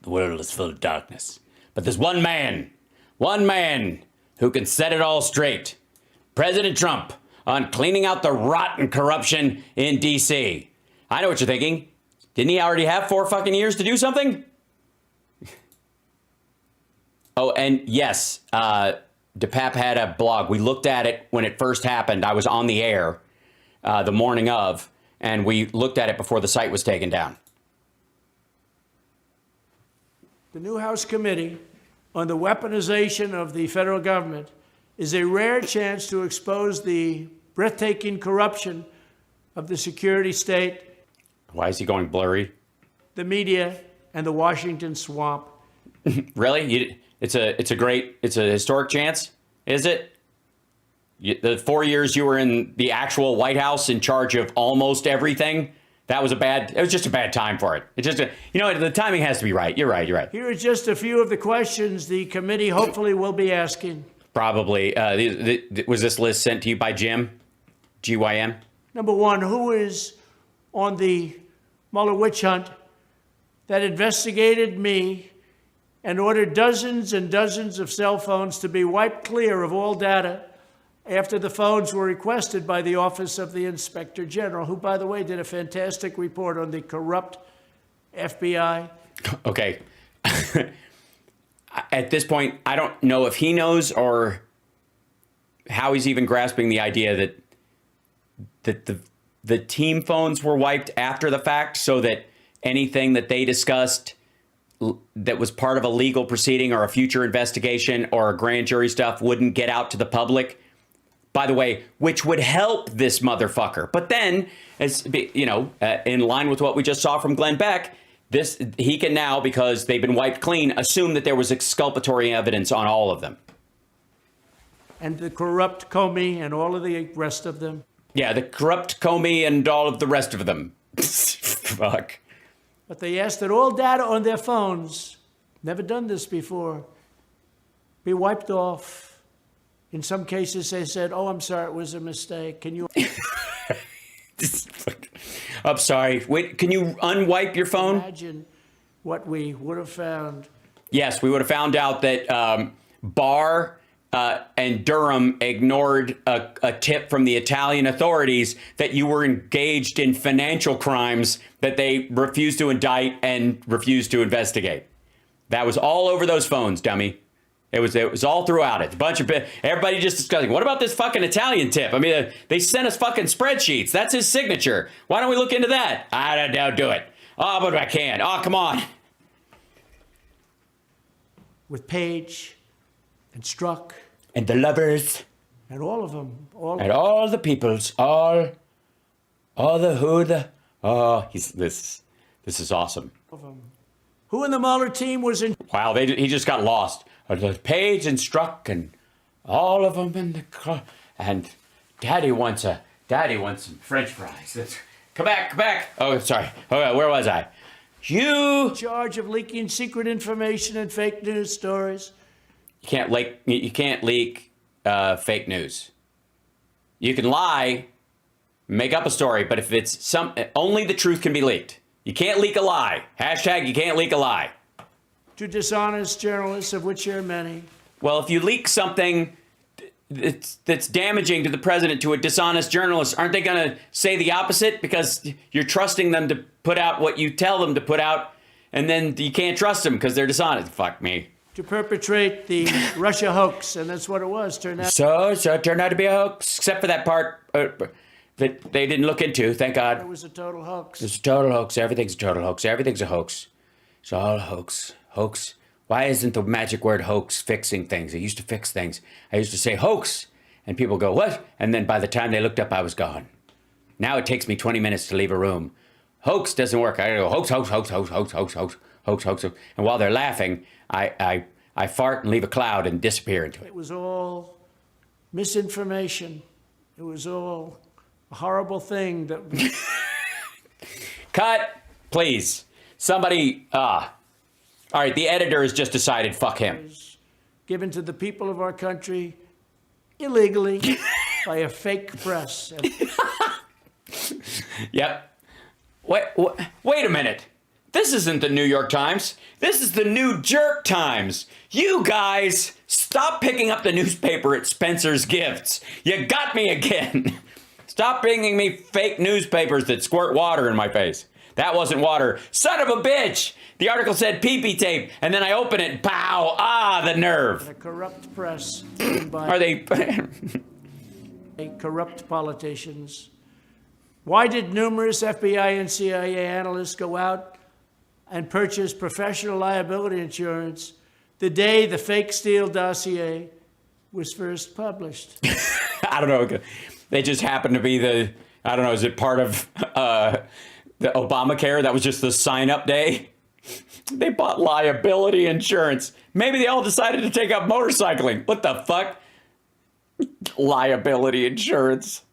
The world is full of darkness. But there's one man who can set it all straight. President Trump on cleaning out the rotten corruption in D.C. I know what you're thinking. Didn't he already have 4 fucking years to do something? Oh, and yes, DePape had a blog. We looked at it when it first happened. I was on the air the morning of, and we looked at it before the site was taken down. The new House Committee on the Weaponization of the Federal Government is a rare chance to expose the breathtaking corruption of the security state. Why is he going blurry? The media and the Washington swamp. Really? It's a historic chance, is it? The 4 years you were in the actual White House in charge of almost everything, it was just a bad time for it. The timing has to be right. You're right. Here are just a few of the questions the committee hopefully will be asking. Probably. Was this list sent to you by Jim? GYM? Number one, who is on the Mueller witch hunt that investigated me and ordered dozens and dozens of cell phones to be wiped clear of all data after the phones were requested by the Office of the Inspector General, who, by the way, did a fantastic report on the corrupt FBI. Okay. At this point, I don't know if he knows or how he's even grasping the idea that the team phones were wiped after the fact so that anything that they discussed that was part of a legal proceeding or a future investigation or a grand jury stuff wouldn't get out to the public. By the way, which would help this motherfucker. But then, as in line with what we just saw from Glenn Beck, he can now, because they've been wiped clean, assume that there was exculpatory evidence on all of them. And the corrupt Comey and all of the rest of them. Yeah, the corrupt Comey and all of the rest of them. Fuck. But they asked that all data on their phones, never done this before, be wiped off. In some cases, they said, "Oh, I'm sorry, it was a mistake. Can you?" I'm sorry. Wait, can you unwipe your phone? Imagine what we would have found. Yes, we would have found out that Barr and Durham ignored a tip from the Italian authorities that you were engaged in financial crimes that they refused to indict and refused to investigate. That was all over those phones, dummy. It was all throughout it. Everybody just discussing, what about this fucking Italian tip? I mean, they sent us fucking spreadsheets. That's his signature. Why don't we look into that? I don't do it. Oh, but I can. Oh, come on. With Page and Strzok. And the lovers. And all of them. And all the peoples. All the who the. Oh, this is awesome. Of them. Who in the Mueller team was in. Wow, he just got lost. Page and Strzok and all of them in the car. And Daddy wants some French fries. Come back. Oh, sorry. Oh, where was I? You. In charge of leaking secret information and fake news stories. You can't leak fake news. You can lie, make up a story, but if it's only the truth can be leaked. You can't leak a lie. Hashtag you can't leak a lie. To dishonest journalists, of which there are many. Well, if you leak something that's damaging to the president to a dishonest journalist, aren't they going to say the opposite? Because you're trusting them to put out what you tell them to put out, and then you can't trust them because they're dishonest. Fuck me. To perpetrate the Russia hoax, and that's what it was, turned out. So it turned out to be a hoax, except for that part that they didn't look into, thank God. It was a total hoax. It's a total hoax. Everything's a total hoax. Everything's a hoax. It's all a hoax. Hoax. Why isn't the magic word hoax fixing things? It used to fix things. I used to say hoax, and people go, what? And then by the time they looked up, I was gone. Now it takes me 20 minutes to leave a room. Hoax doesn't work. I go, hoax. And while they're laughing, I fart and leave a cloud and disappear into it. It was all misinformation. It was all a horrible thing that... Cut, please. Somebody, all right, the editor has just decided, fuck him. Given to the people of our country illegally by a fake press. Yep. Wait a minute. This isn't the New York Times. This is the New Jerk Times. You guys, stop picking up the newspaper at Spencer's Gifts. You got me again. Stop bringing me fake newspapers that squirt water in my face. That wasn't water. Son of a bitch! The article said pee-pee tape, and then I open it, pow! Ah, the nerve. A corrupt press run by Are they... corrupt politicians. Why did numerous FBI and CIA analysts go out and purchase professional liability insurance the day the fake Steele dossier was first published? I don't know. They just happened to be I don't know, is it part of the Obamacare? That was just the sign-up day? They bought liability insurance. Maybe they all decided to take up motorcycling. What the fuck? Liability insurance.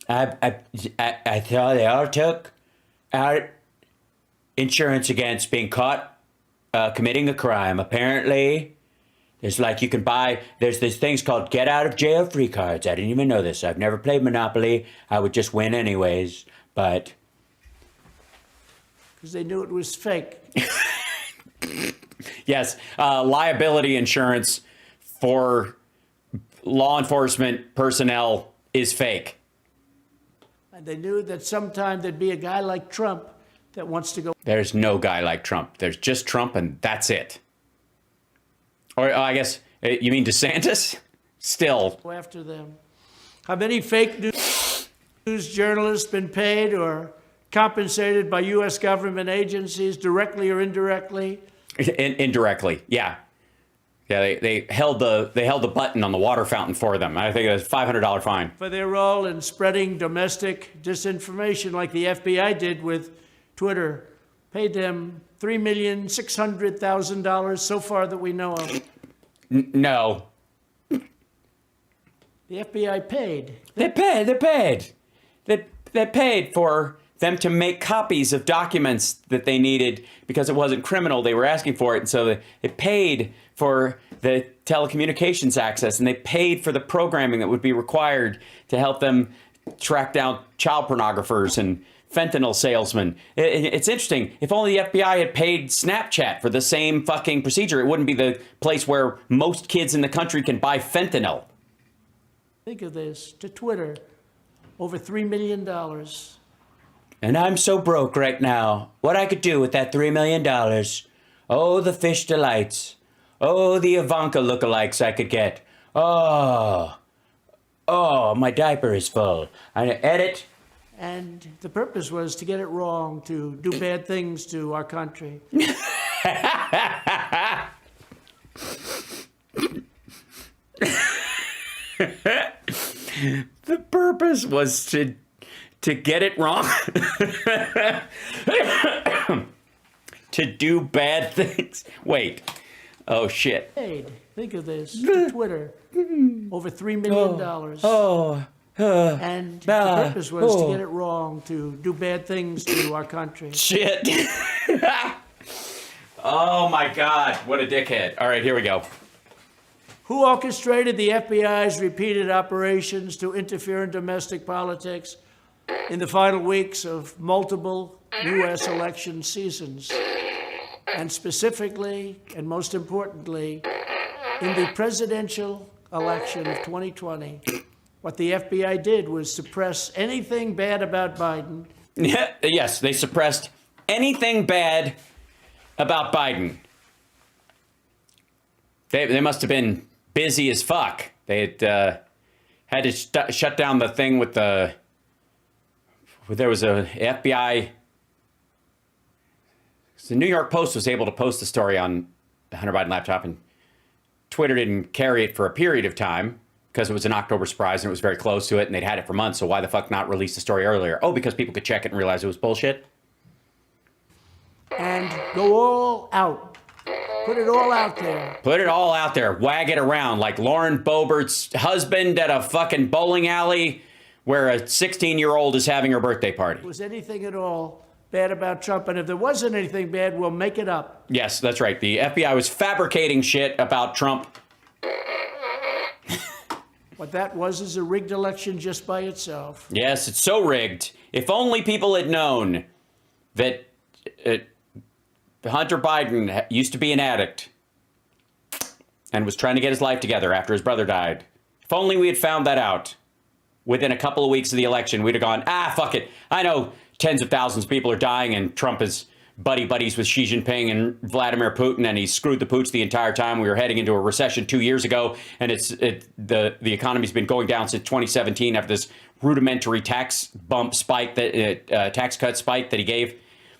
I thought they all took out insurance against being caught committing a crime. Apparently, there's you can buy, there's these things called get out of jail free cards. I didn't even know this. I've never played Monopoly. I would just win anyways, but. Because they knew it was fake. Yes, liability insurance for law enforcement personnel is fake. And they knew that sometime there'd be a guy like Trump that wants to go There's no guy like Trump. There's just Trump and that's it. Or I guess, you mean DeSantis? Still. after them. Have any fake news journalists been paid or compensated by U.S. government agencies directly or indirectly? Indirectly, yeah. Yeah, they held the button on the water fountain for them. I think it was a $500 fine. For their role in spreading domestic disinformation like the FBI did with Twitter. Paid them $3,600,000 so far that we know of. No. The FBI paid. They paid. They paid for them to make copies of documents that they needed because it wasn't criminal. They were asking for it. And so they paid for the telecommunications access, and they paid for the programming that would be required to help them track down child pornographers and fentanyl salesmen. It's interesting. If only the FBI had paid Snapchat for the same fucking procedure, it wouldn't be the place where most kids in the country can buy fentanyl. Think of this. To Twitter, over $3 million. And I'm so broke right now. What I could do with that $3 million. Oh, the fish delights. Oh, the Ivanka lookalikes I could get. Oh, my diaper is full. I edit. And the purpose was to get it wrong, to do bad things to our country. The purpose was to get it wrong. To do bad things. Wait. Oh, shit. Paid. Think of this. To Twitter, over $3 million. And the purpose was to get it wrong, to do bad things to our country. Shit. Oh, my God. What a dickhead. All right, here we go. Who orchestrated the FBI's repeated operations to interfere in domestic politics in the final weeks of multiple U.S. election seasons? And specifically, and most importantly, in the presidential election of 2020, what the FBI did was suppress anything bad about Biden. Yes, they suppressed anything bad about Biden. They must have been busy as fuck. They had to shut down the thing with there was a FBI. The New York Post was able to post the story on the Hunter Biden laptop, and Twitter didn't carry it for a period of time because it was an October surprise and it was very close to it and they'd had it for months. So why the fuck not release the story earlier? Oh, because people could check it and realize it was bullshit. And go all out. Put it all out there. Put it all out there. Wag it around like Lauren Boebert's husband at a fucking bowling alley where a 16-year-old is having her birthday party. Was anything at all bad about Trump? And if there wasn't anything bad, we'll make it up. Yes, that's right. The FBI was fabricating shit about Trump. What that was is a rigged election just by itself. Yes, it's so rigged. If only people had known that Hunter Biden used to be an addict and was trying to get his life together after his brother died. If only we had found that out within a couple of weeks of the election, we'd have gone, fuck it. I know tens of thousands of people are dying and Trump is buddies with Xi Jinping and Vladimir Putin, and he screwed the pooch the entire time. We were heading into a recession 2 years ago, and the economy's been going down since 2017 after this rudimentary tax cut spike that he gave.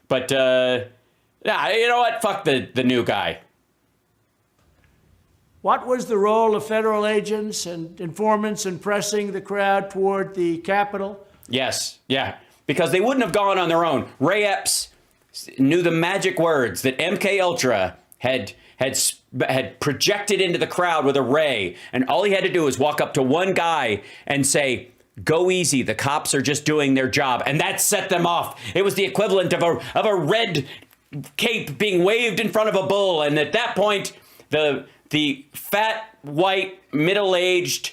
But you know what? Fuck the new guy. What was the role of federal agents and informants in pressing the crowd toward the Capitol? Yes, yeah, because they wouldn't have gone on their own. Ray Epps knew the magic words that MK Ultra had projected into the crowd with a ray, and all he had to do was walk up to one guy and say, "Go easy, the cops are just doing their job," and that set them off. It was the equivalent of a red cape being waved in front of a bull, and at that point, the fat, white, middle-aged,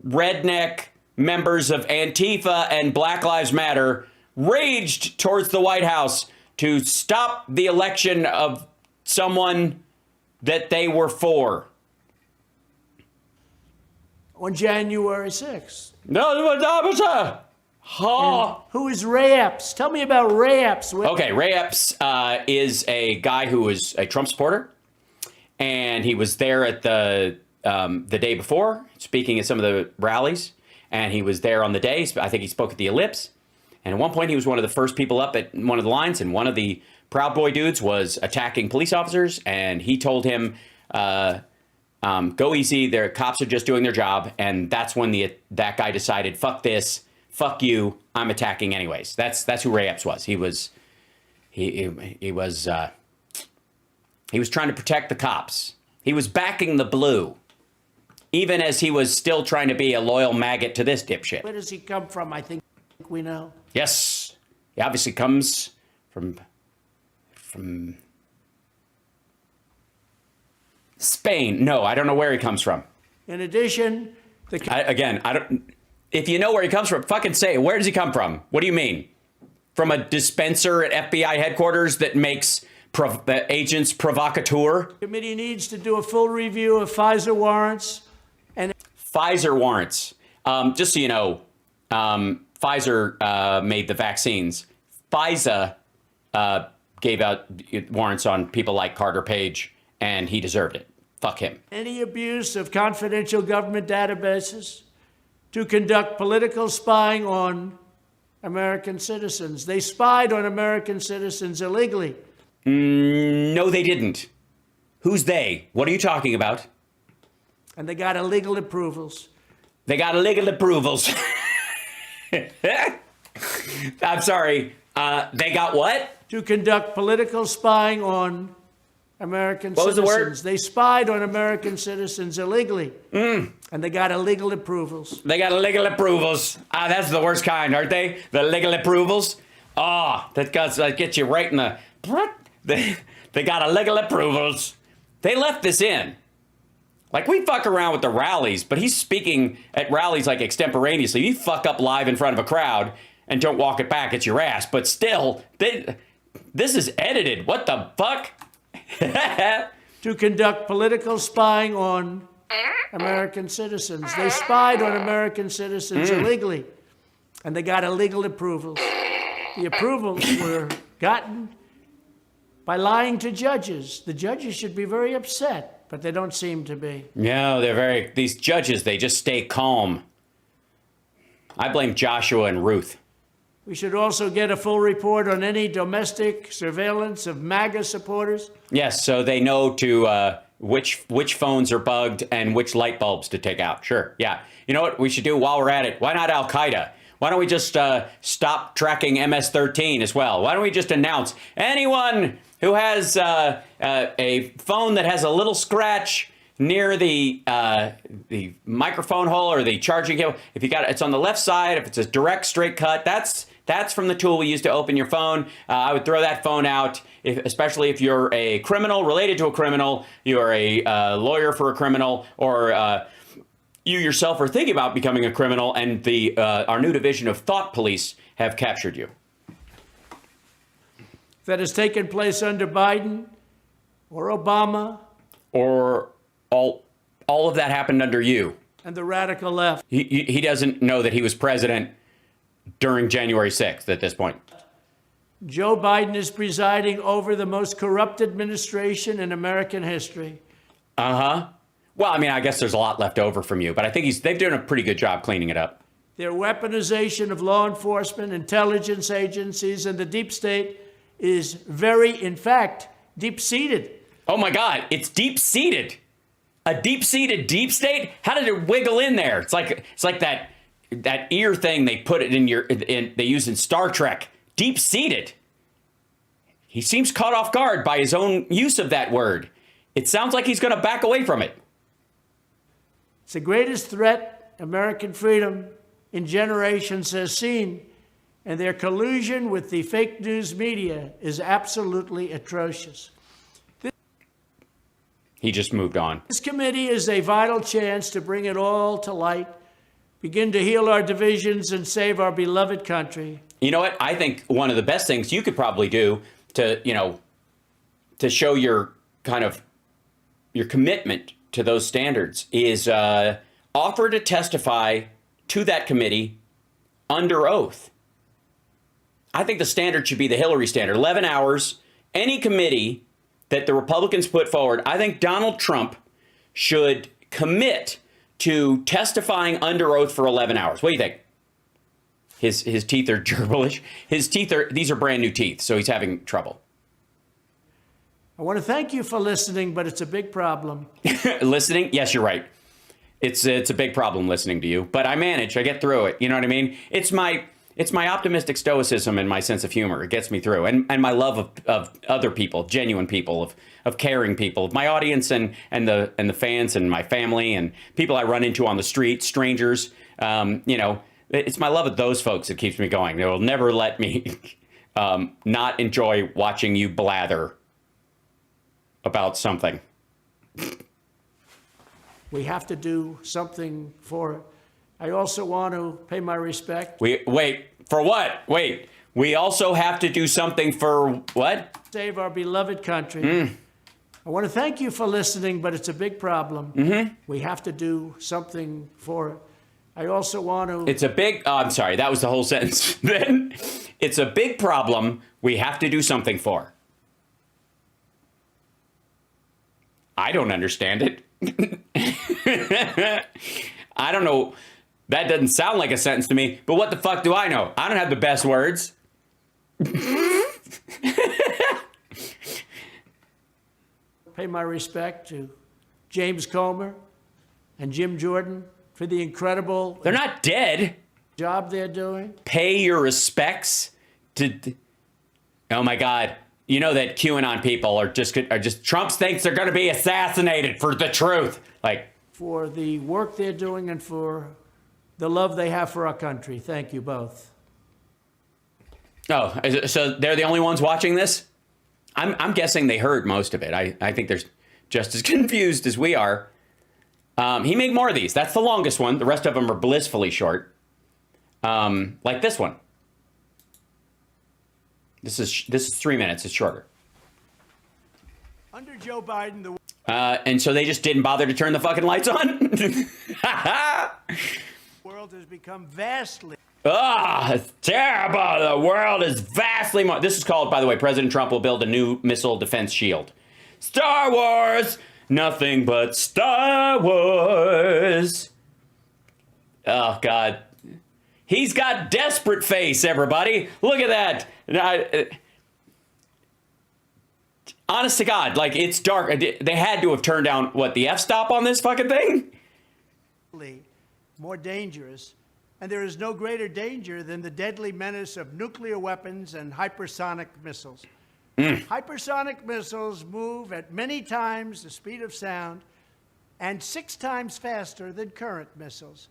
redneck members of Antifa and Black Lives Matter raged towards the White House to stop the election of someone that they were for. On January 6th. Who is Ray Epps? Tell me about Ray Epps. Okay, Ray Epps is a guy who was a Trump supporter, and he was there at the day before, speaking at some of the rallies, and he was there on the day. I think he spoke at the Ellipse, and at one point he was one of the first people up at one of the lines, and one of the Proud Boy dudes was attacking police officers, and he told him, go easy, their cops are just doing their job, and that's when that guy decided, fuck this, fuck you, I'm attacking anyways. That's who Ray Epps was. He was trying to protect the cops. He was backing the blue, even as he was still trying to be a loyal maggot to this dipshit. Where does he come from? I think we know. Yes, he obviously comes from Spain. No, I don't know where he comes from. In addition, I don't. If you know where he comes from, fucking say it. Where does he come from? What do you mean? From a dispenser at FBI headquarters that makes agents provocateur? The committee needs to do a full review of Pfizer warrants. Pfizer warrants. Just so you know, Pfizer made the vaccines. FISA gave out warrants on people like Carter Page, and he deserved it. Fuck him. Any abuse of confidential government databases to conduct political spying on American citizens. They spied on American citizens illegally. No, they didn't. Who's they? What are you talking about? And they got illegal approvals. They got illegal approvals. I'm sorry. They got what? To conduct political spying on American what citizens. Was the word? They spied on American citizens illegally. And they got illegal approvals. They got illegal approvals. That's the worst kind, aren't they? The illegal approvals. That gets you right in the... They got illegal approvals. They left this in. Like, we fuck around with the rallies, but he's speaking at rallies like extemporaneously. You fuck up live in front of a crowd and don't walk it back, it's your ass. But still, this is edited. What the fuck? To conduct political spying on American citizens. They spied on American citizens illegally, and they got illegal approvals. The approvals were gotten by lying to judges. The judges should be very upset, but they don't seem to be. No, these judges, they just stay calm. I blame Joshua and Ruth. We should also get a full report on any domestic surveillance of MAGA supporters. Yes, so they know to which phones are bugged and which light bulbs to take out. Sure, yeah. You know what we should do while we're at it? Why not Al-Qaeda? Why don't we just stop tracking MS-13 as well? Why don't we just announce anyone who has a phone that has a little scratch near the microphone hole or the charging cable? If you got it's on the left side, if it's a direct straight cut, that's from the tool we use to open your phone. I would throw that phone out, especially if you're a criminal, related to a criminal, you're a lawyer for a criminal, or you yourself are thinking about becoming a criminal, and our new division of thought police have captured you. that has taken place under Biden or Obama Or all of that happened under you? and the radical left. He doesn't know that he was president during January 6th at this point. Joe Biden is presiding over the most corrupt administration in American history. Uh-huh. Well, I mean, I guess there's a lot left over from you, but I think they've done a pretty good job cleaning it up. Their weaponization of law enforcement, intelligence agencies, and the deep state is in fact, deep-seated. Oh my God, it's deep-seated. A deep-seated deep state? How did it wiggle in there? It's like that ear thing they put it they use in Star Trek. Deep-seated. He seems caught off guard by his own use of that word. It sounds like he's going to back away from it. It's the greatest threat American freedom in generations has seen, and their collusion with the fake news media is absolutely atrocious. He just moved on. This committee is a vital chance to bring it all to light, begin to heal our divisions, and save our beloved country. You know what? I think one of the best things you could probably do to show your commitment to those standards is offer to testify to that committee under oath. I think the standard should be the Hillary standard, 11 hours. Any committee that the Republicans put forward, I think Donald Trump should commit to testifying under oath for 11 hours. What do you think? His teeth are gerbolish. These are brand new teeth, so he's having trouble. I want to thank you for listening, but it's a big problem. Listening? Yes, you're right. It's a big problem listening to you, but I manage. I get through it. You know what I mean? It's my optimistic stoicism and my sense of humor. It gets me through, and my love of other people, genuine people, of caring people, my audience and the fans and my family and people I run into on the street, strangers. It's my love of those folks that keeps me going. They will never let me not enjoy watching you blather about something. We have to do something for it. I also want to pay my respect. Wait, for what? Wait, we also have to do something for what? Save our beloved country. I want to thank you for listening, but it's a big problem. We have to do something for it. I also want to... It's a big... I'm sorry, that was the whole sentence. Then it's a big problem we have to do something for. I don't understand it. I don't know. That doesn't sound like a sentence to me, but what the fuck do I know? I don't have the best words. Pay my respect to James Comer and Jim Jordan for the incredible... They're not dead. ...job they're doing. Pay your respects to... Oh my God. You know that QAnon people are just Trump thinks they're going to be assassinated for the truth. For the work they're doing and for the love they have for our country. Thank you both. Oh, so they're the only ones watching this? I'm guessing they heard most of it. I think they're just as confused as we are. He made more of these. That's the longest one. The rest of them are blissfully short. Like this one. This is 3 minutes. It's shorter. Under Joe Biden, the and so they just didn't bother to turn the fucking lights on? world has become vastly... It's terrible. The world is vastly more... This is called, by the way, President Trump will build a new missile defense shield. Star Wars! Nothing but Star Wars. Oh, God. He's got desperate face, everybody. Look at that. Honest to God, it's dark. They had to have turned down, the f-stop on this fucking thing? More dangerous, and there is no greater danger than the deadly menace of nuclear weapons and hypersonic missiles. Hypersonic missiles move at many times the speed of sound and 6 times faster than current missiles.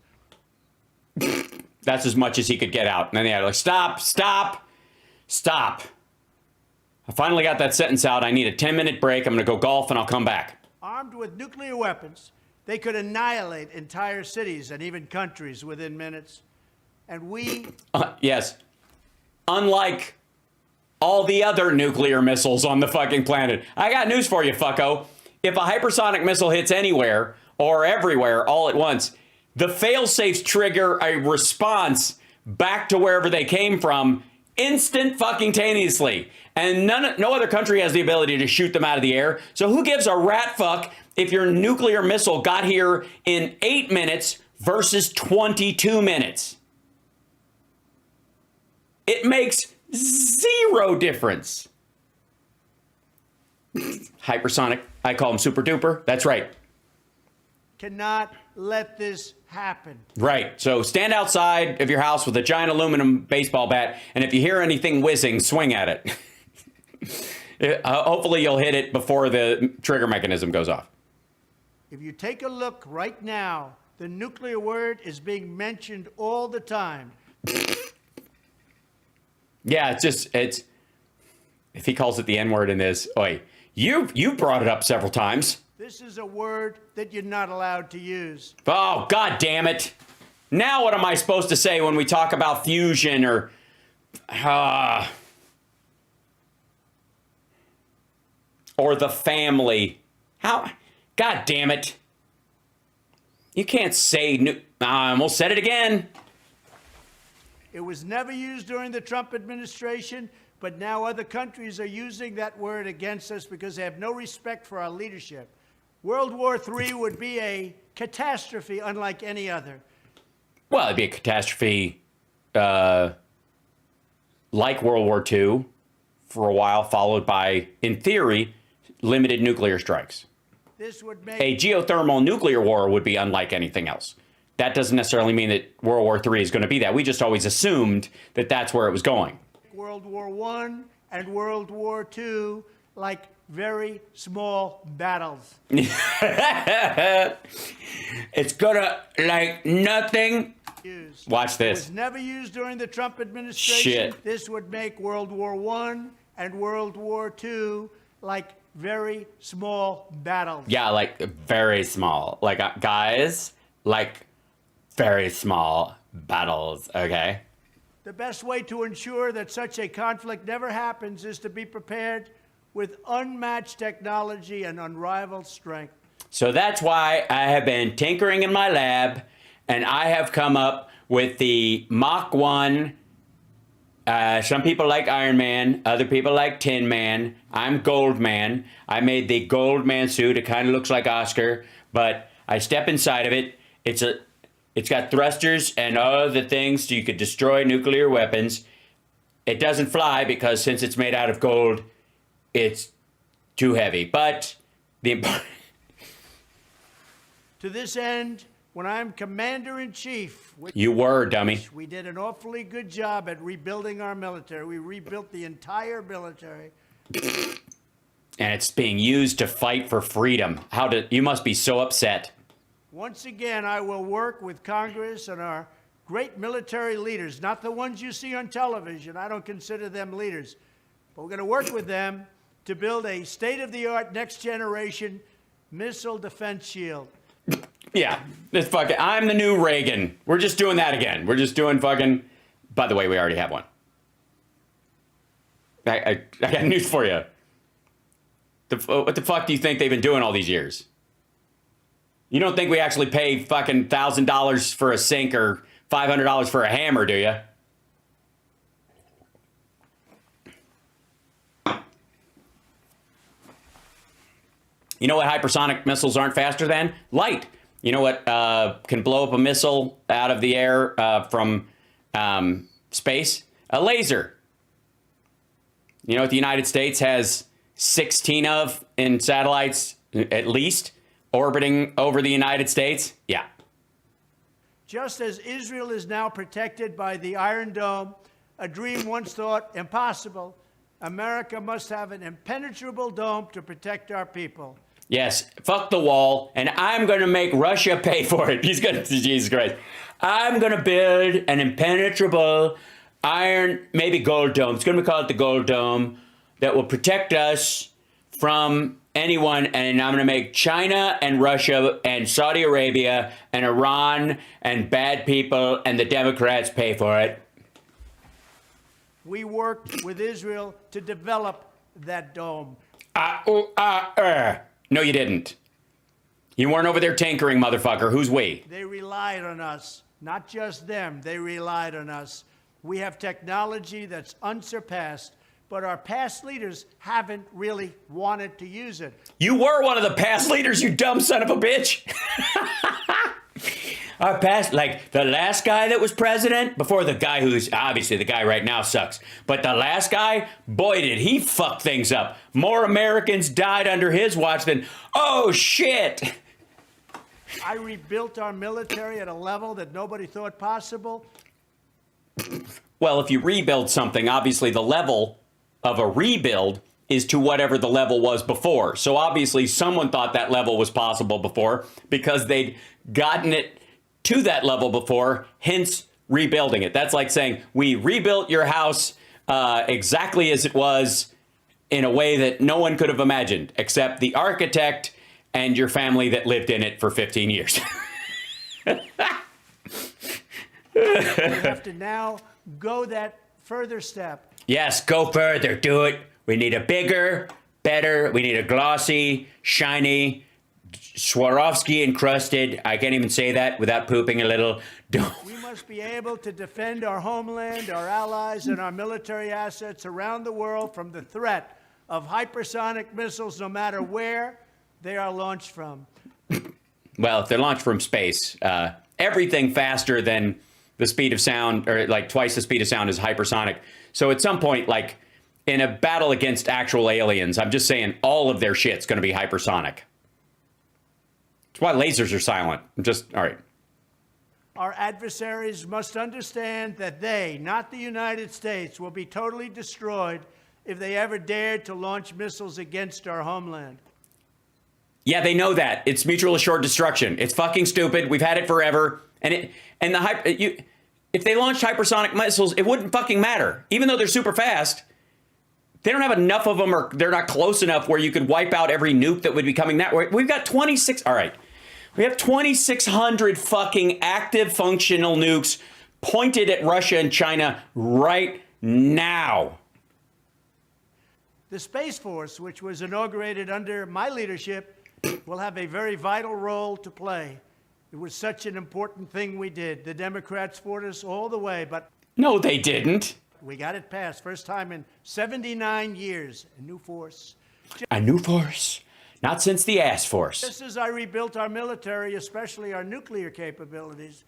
That's as much as he could get out. And then they had stop. I finally got that sentence out. I need a 10-minute break. I'm going to go golf and I'll come back. Armed with nuclear weapons, they could annihilate entire cities and even countries within minutes. And we... Yes. Unlike all the other nuclear missiles on the fucking planet. I got news for you, fucko. If a hypersonic missile hits anywhere or everywhere all at once, the fail-safes trigger a response back to wherever they came from instant fucking taneously. And no other country has the ability to shoot them out of the air. So who gives a rat fuck if your nuclear missile got here in 8 minutes versus 22 minutes? It makes zero difference. Hypersonic, I call them super duper. That's right. Cannot let this happen. Right. So stand outside of your house with a giant aluminum baseball bat, and if you hear anything whizzing, swing at it. Hopefully you'll hit it before the trigger mechanism goes off. If you take a look right now, the nuclear word is being mentioned all the time. Yeah, it's if he calls it the N-word in this, oi, you brought it up several times. This is a word that you're not allowed to use. Oh, God damn it. Now what am I supposed to say when we talk about fusion or the family? How? God damn it. You can't say I almost said it again. It was never used during the Trump administration, but now other countries are using that word against us because they have no respect for our leadership. World War III would be a catastrophe unlike any other. Well, it'd be a catastrophe like World War II for a while, followed by, in theory, limited nuclear strikes. This would make A geothermal nuclear war would be unlike anything else. That doesn't necessarily mean that World War III is going to be that. We just always assumed that that's where it was going. World War I and World War II like very small battles. It's gonna like nothing. Watch It this. was never used during the Trump administration. Shit. This would make World War I and World War II like very small battles. Yeah, like very small. Like guys, like very small battles, okay? The best way to ensure that such a conflict never happens is to be prepared with unmatched technology and unrivaled strength. So that's why I have been tinkering in my lab, and I have come up with the Mach 1. Some people like Iron Man, other people like Tin Man. I'm Gold Man. I made the Gold Man suit. It kind of looks like Oscar, but I step inside of it. It's got thrusters and other things so you could destroy nuclear weapons. It doesn't fly because since it's made out of gold, it's too heavy. But To this end, when I'm commander-in-chief, you were, dummy. we did an awfully good job at rebuilding our military. We rebuilt the entire military. And it's being used to fight for freedom. You must be so upset. Once again, I will work with Congress and our great military leaders, not the ones you see on television. I don't consider them leaders. But we're going to work with them to build a state-of-the-art, next-generation missile defense shield. Yeah, I'm the new Reagan. We're just doing that again. We're just doing fucking... By the way, we already have one. I got news for you. What the fuck do you think they've been doing all these years? You don't think we actually pay fucking $1,000 for a sink or $500 for a hammer, do you? You know what hypersonic missiles aren't faster than? Light. You know what can blow up a missile out of the air from space? A laser. You know what the United States has 16 of in satellites, at least, orbiting over the United States? Yeah. Just as Israel is now protected by the Iron Dome, a dream once thought impossible, America must have an impenetrable dome to protect our people. Yes, fuck the wall, and I'm going to make Russia pay for it. He's going to, Jesus Christ. I'm going to build an impenetrable iron, maybe gold dome. It's going to be called the Gold Dome that will protect us from anyone, and I'm going to make China and Russia and Saudi Arabia and Iran and bad people and the Democrats pay for it. We worked with Israel to develop that dome. No, you didn't. You weren't over there tinkering, motherfucker. Who's we? They relied on us. Not just them, they relied on us. We have technology that's unsurpassed, but our past leaders haven't really wanted to use it. You were one of the past leaders, you dumb son of a bitch. Our past, like the last guy that was president, before the guy who's obviously the guy right now sucks, but the last guy, boy, did he fuck things up. More Americans died under his watch than, oh shit. I rebuilt our military at a level that nobody thought possible. Well, if you rebuild something, obviously the level of a rebuild is to whatever the level was before. So obviously someone thought that level was possible before because they'd gotten it to that level before, hence rebuilding it. That's like saying we rebuilt your house exactly as it was in a way that no one could have imagined except the architect and your family that lived in it for 15 years. We have to now go that further step. Yes, go further. Do it. We need a bigger, better, we need a glossy, shiny, Swarovski encrusted. I can't even say that without pooping a little. We must be able to defend our homeland, our allies, and our military assets around the world from the threat of hypersonic missiles, no matter where they are launched from. Well, if they're launched from space, everything faster than the speed of sound, or like twice the speed of sound, is hypersonic. So at some point, like in a battle against actual aliens, I'm just saying all of their shit's going to be hypersonic. That's why lasers are silent. All right. Our adversaries must understand that they, not the United States, will be totally destroyed if they ever dared to launch missiles against our homeland. Yeah, they know that. It's mutual assured destruction. It's fucking stupid. We've had it forever. If they launched hypersonic missiles, it wouldn't fucking matter. Even though they're super fast, they don't have enough of them, or they're not close enough where you could wipe out every nuke that would be coming that way. We've got 26. All right. We have 2,600 fucking active functional nukes pointed at Russia and China right now. The Space Force, which was inaugurated under my leadership, will have a very vital role to play. It was such an important thing we did. The Democrats fought us all the way, but No, they didn't. we got it passed. First time in 79 years. A new force. A new force. Not since the ass force. Just as I rebuilt our military, especially our nuclear capabilities,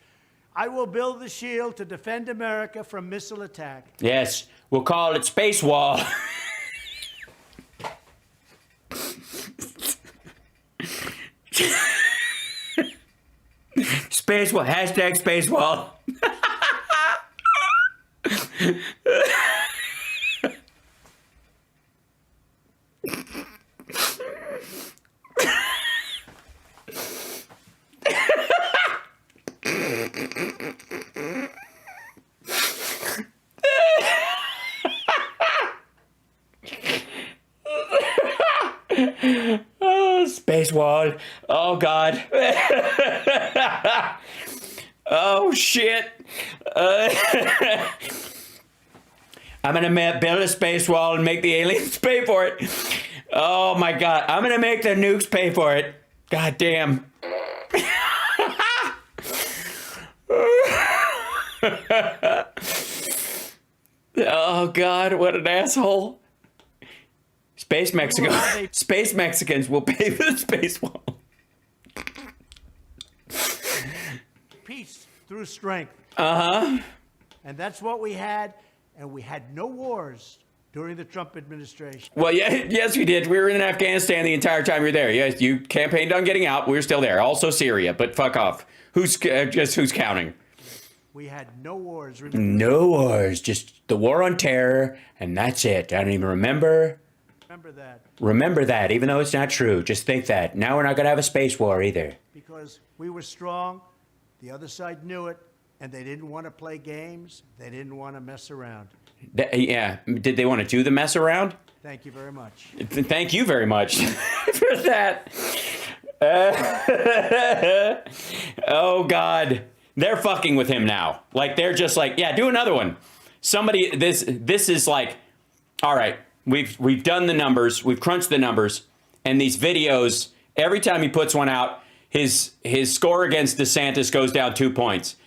I will build the shield to defend America from missile attack. Yes, we'll call it Space Wall. Space Wall. Hashtag Space Wall. Oh, Space Wall. Oh, God. Oh, shit. I'm going to build a space wall and make the aliens pay for it. Oh, my God. I'm going to make the nukes pay for it. God damn. Oh, God. What an asshole. Space Mexico. Space Mexicans will pay for the space wall. Peace through strength. Uh-huh. And that's what we had, and we had no wars during the Trump administration. Well, yeah, yes, we did. We were in Afghanistan the entire time you were there. Yes, you campaigned on getting out. We were still there. Also Syria, but fuck off. Who's counting? We had no wars. No wars. Just the war on terror, and that's it. I don't even remember. Remember that. Remember that, even though it's not true. Just think that. Now we're not going to have a space war either. Because we were strong, the other side knew it, and they didn't want to play games. They didn't want to mess around. Yeah. Did they want to do the mess around? Thank you very much. Thank you very much for that. Oh, God. They're fucking with him now. Like, they're just like, yeah, do another one. somebody, this is like, all right, we've done the numbers, we've crunched the numbers, and these videos, every time he puts one out, his score against DeSantis goes down 2 points.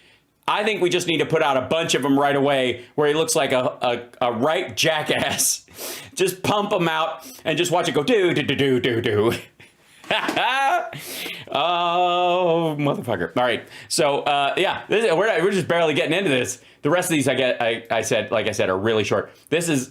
I think we just need to put out a bunch of them right away where he looks like a right jackass. Just pump him out and just watch it go do, do, do, do, do, do. Oh, motherfucker. All right. So, yeah, we're just barely getting into this. The rest of these, I said, are really short. This is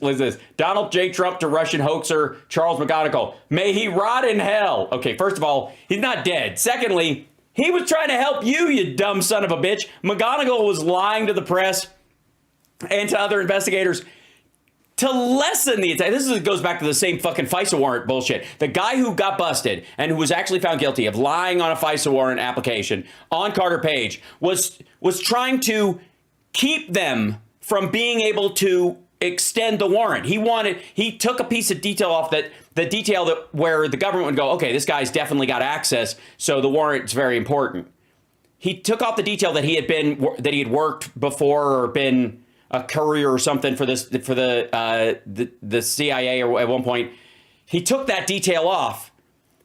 Donald J. Trump to Russian hoaxer Charles McGonigal. May he rot in hell. Okay, first of all, he's not dead. Secondly, he was trying to help you, you dumb son of a bitch. McGonigal was lying to the press and to other investigators to lessen the attack. This goes back to the same fucking FISA warrant bullshit. The guy who got busted and who was actually found guilty of lying on a FISA warrant application on Carter Page was trying to keep them from being able to extend the warrant. He took a piece of detail off the detail where the government would go, okay, this guy's definitely got access, so the warrant's very important. He took off the detail that he had worked before or been a courier or something for the CIA or at one point. He took that detail off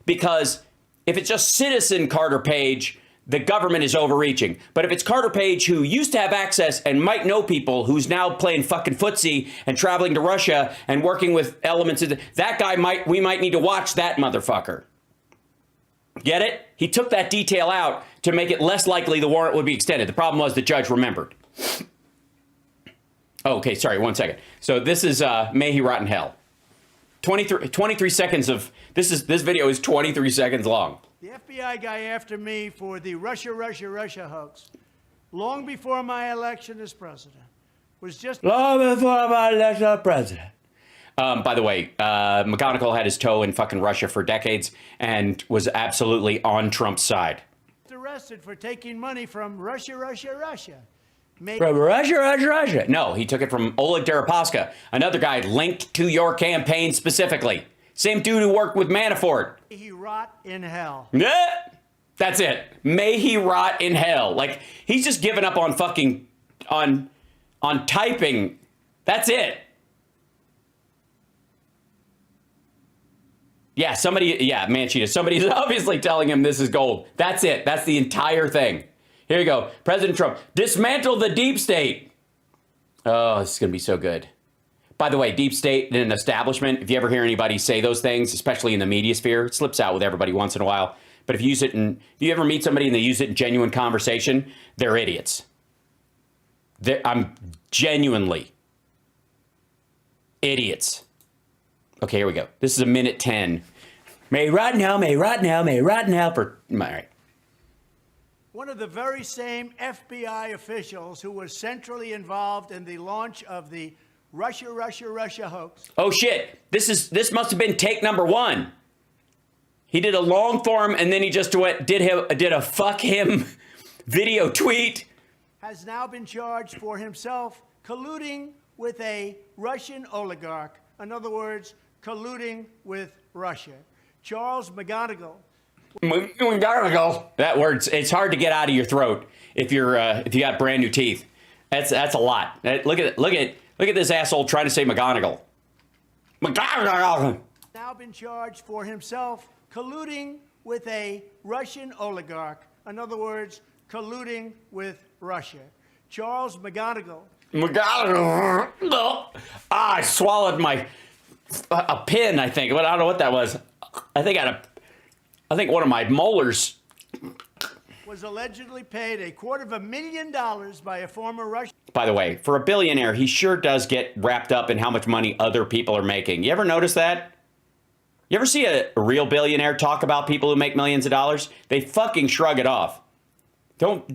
because if it's just citizen Carter Page, the government is overreaching. But if it's Carter Page, who used to have access and might know people, who's now playing fucking footsie and traveling to Russia and working with elements of that guy, we might need to watch that motherfucker. Get it? He took that detail out to make it less likely the warrant would be extended. The problem was the judge remembered. Oh, okay, sorry, 1 second. So this is May He Rot in Hell. 23 seconds of this video is 23 seconds long. The FBI guy after me for the Russia hoax, long before my election as president, was just long before my election as president. By the way, McGonigal had his toe in fucking Russia for decades and was absolutely on Trump's side. Arrested for taking money from Russia. From Russia. No, he took it from Oleg Deripaska, another guy linked to your campaign specifically. Same dude who worked with Manafort. May he rot in hell. Yeah, that's it. May he rot in hell. Like, he's just given up on fucking, on typing. That's it. Yeah, Manchita. Somebody's obviously telling him this is gold. That's it. That's the entire thing. Here you go. President Trump, dismantle the deep state. Oh, this is going to be so good. By the way, deep state and an establishment, if you ever hear anybody say those things, especially in the media sphere, it slips out with everybody once in a while. But if you ever meet somebody and they use it in genuine conversation, they're idiots. I'm genuinely idiots. Okay, here we go. This is a minute 10. May rot now for... All right. One of the very same FBI officials who was centrally involved in the launch of the Russia hoax. Oh shit! This must have been take number 1. He did a long form and then he just did a fuck him video tweet. Has now been charged for himself colluding with a Russian oligarch. In other words, colluding with Russia. Charles McGonigal. That word, it's hard to get out of your throat if you got brand new teeth. That's a lot. Look at this asshole trying to say McGonigal. Now been charged for himself colluding with a Russian oligarch. In other words, colluding with Russia. Charles McGonigal. I swallowed a pin, I think. But I don't know what that was. I think one of my molars was allegedly paid $250,000 by a former Russian. By the way, for a billionaire, he sure does get wrapped up in how much money other people are making. You ever notice that? You ever see a real billionaire talk about people who make millions of dollars? They fucking shrug it off. Don't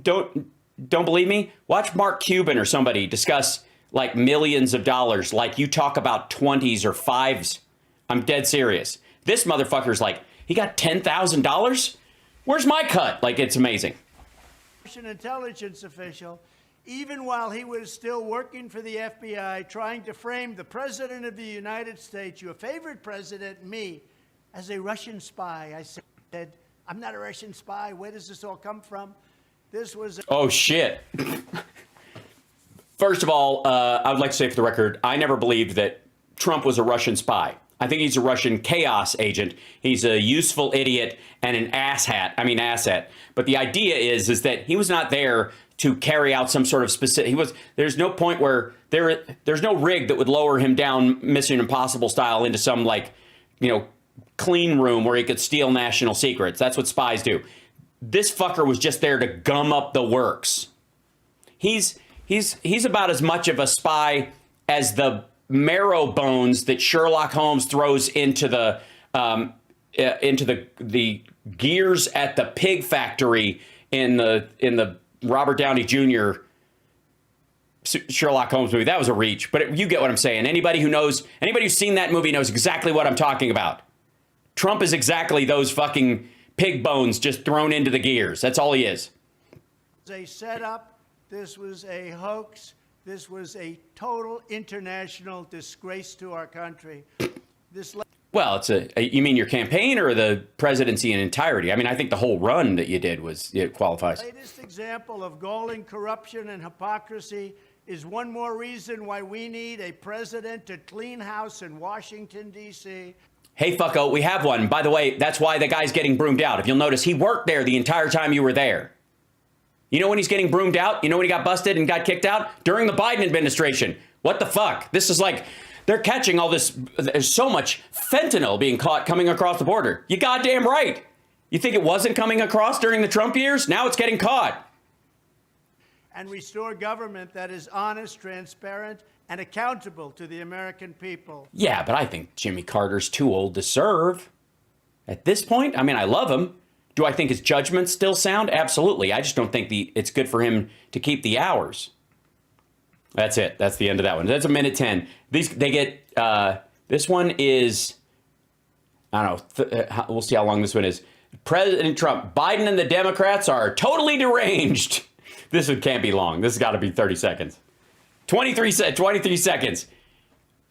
believe me? Watch Mark Cuban or somebody discuss like millions of dollars like you talk about 20s or 5s. I'm dead serious. This motherfucker's like, he got $10,000? Where's my cut? Like, it's amazing. Russian intelligence official, even while he was still working for the FBI, trying to frame the President of the United States, your favorite president, me, as a Russian spy. I said, I'm not a Russian spy. Where does this all come from? This was... Oh, shit. First of all, I would like to say for the record, I never believed that Trump was a Russian spy. I think he's a Russian chaos agent. He's a useful idiot and an asset. But the idea is that he was not there to carry out some sort of specific. There's no point where there's no rig that would lower him down Mission Impossible style into some clean room where he could steal national secrets. That's what spies do. This fucker was just there to gum up the works. He's about as much of a spy as the marrow bones that Sherlock Holmes throws into the gears at the pig factory in the Robert Downey Jr. Sherlock Holmes movie. That was a reach, but you get what I'm saying. Anybody who's seen that movie knows exactly what I'm talking about. Trump is exactly those fucking pig bones just thrown into the gears. That's all he is. It was a setup. This was a hoax. This was a total international disgrace to our country. Well, you mean your campaign or the presidency in entirety? I mean, I think the whole run that you did qualifies. The latest example of galling corruption and hypocrisy is one more reason why we need a president to clean house in Washington, D.C. Hey, fucko, we have one. By the way, that's why the guy's getting broomed out. If you'll notice, he worked there the entire time you were there. You know when he's getting broomed out? You know when he got busted and got kicked out? During the Biden administration. What the fuck? This is like, they're catching all this. There's so much fentanyl being caught coming across the border. You goddamn right. You think it wasn't coming across during the Trump years? Now it's getting caught. And restore government that is honest, transparent, and accountable to the American people. Yeah, but I think Jimmy Carter's too old to serve. At this point, I mean, I love him. Do I think his judgment's still sound? Absolutely. I just don't think it's good for him to keep the hours. That's it. That's the end of that one. That's a minute 10. This one is, I don't know. We'll see how long this one is. President Trump, Biden and the Democrats are totally deranged. This one can't be long. This has got to be 30 seconds. 23 seconds.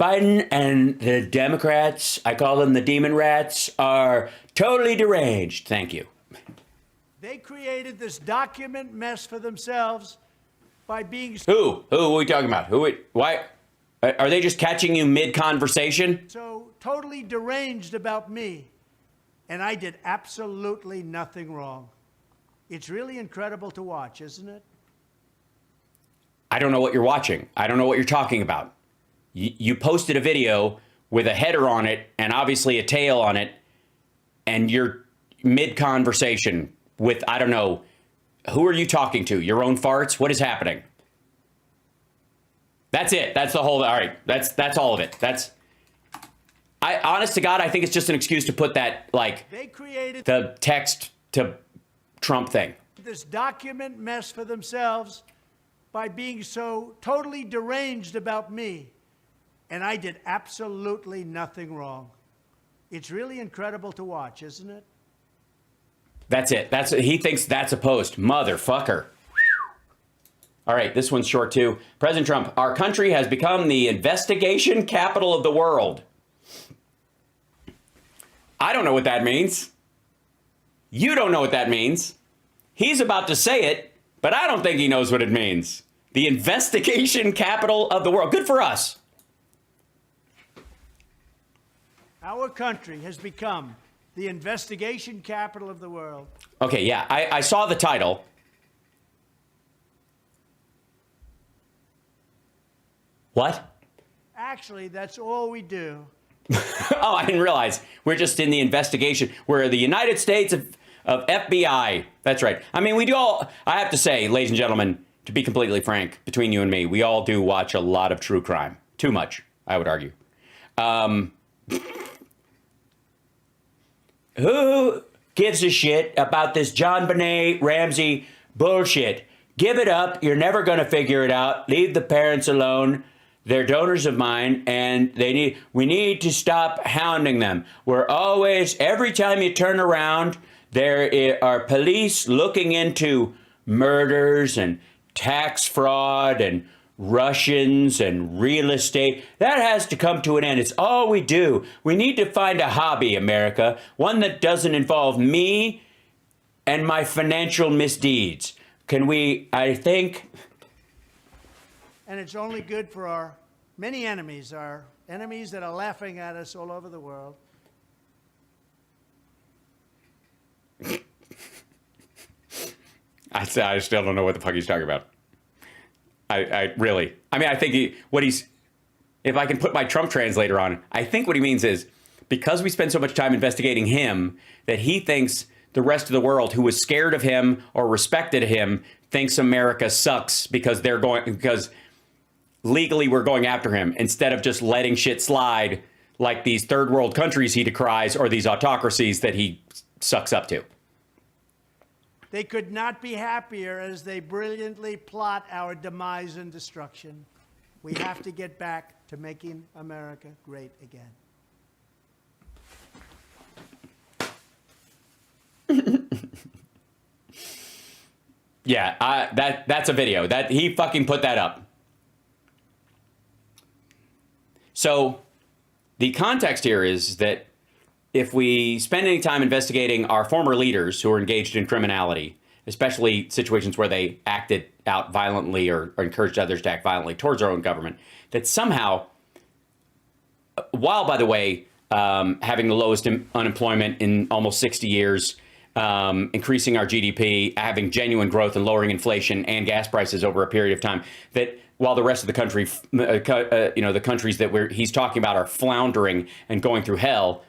Biden and the Democrats, I call them the demon rats, are totally deranged. Thank you. They created this document mess for themselves by being... Who are we talking about? Why? Are they just catching you mid-conversation? So totally deranged about me. And I did absolutely nothing wrong. It's really incredible to watch, isn't it? I don't know what you're watching. I don't know what you're talking about. You posted a video with a header on it and obviously a tail on it, and you're mid-conversation with, I don't know, who are you talking to? Your own farts? What is happening? That's it. That's the whole, all right. That's all of it. Honest to God, I think it's just an excuse to put that, like, they created the text to Trump thing. This document mess for themselves by being so totally deranged about me. And I did absolutely nothing wrong. It's really incredible to watch, isn't it? That's it. He thinks that's a post. Motherfucker. All right, this one's short too. President Trump, our country has become the investigation capital of the world. I don't know what that means. You don't know what that means. He's about to say it, but I don't think he knows what it means. The investigation capital of the world. Good for us. Our country has become the investigation capital of the world. Okay, yeah, I saw the title. What? Actually, that's all we do. Oh, I didn't realize. We're just in the investigation. We're the United States of FBI. That's right. I mean, we do all, I have to say, ladies and gentlemen, to be completely frank, between you and me, we all do watch a lot of true crime. Too much, I would argue. Who gives a shit about this JonBenet Ramsey bullshit? Give it up. You're never going to figure it out. Leave the parents alone. They're donors of mine, and we need to stop hounding them. We're always, every time you turn around, there are police looking into murders and tax fraud and Russians and real estate. That has to come to an end. It's all we do. We need to find a hobby, America, one that doesn't involve me and my financial misdeeds. Can we, I think, and it's only good for our many enemies, our enemies that are laughing at us all over the world. I still don't know what the fuck he's talking about. I really, I mean, I think if I can put my Trump translator on, I think what he means is because we spend so much time investigating him that he thinks the rest of the world who was scared of him or respected him thinks America sucks because legally we're going after him instead of just letting shit slide like these third world countries he decries or these autocracies that he sucks up to. They could not be happier as they brilliantly plot our demise and destruction. We have to get back to making America great again. Yeah, that's a video that he fucking put that up. So the context here is that if we spend any time investigating our former leaders who are engaged in criminality, especially situations where they acted out violently or encouraged others to act violently towards our own government, that somehow, while, by the way, having the lowest unemployment in almost 60 years, increasing our GDP, having genuine growth and lowering inflation and gas prices over a period of time, that while the rest of the country, the countries that he's talking about are floundering and going through hell,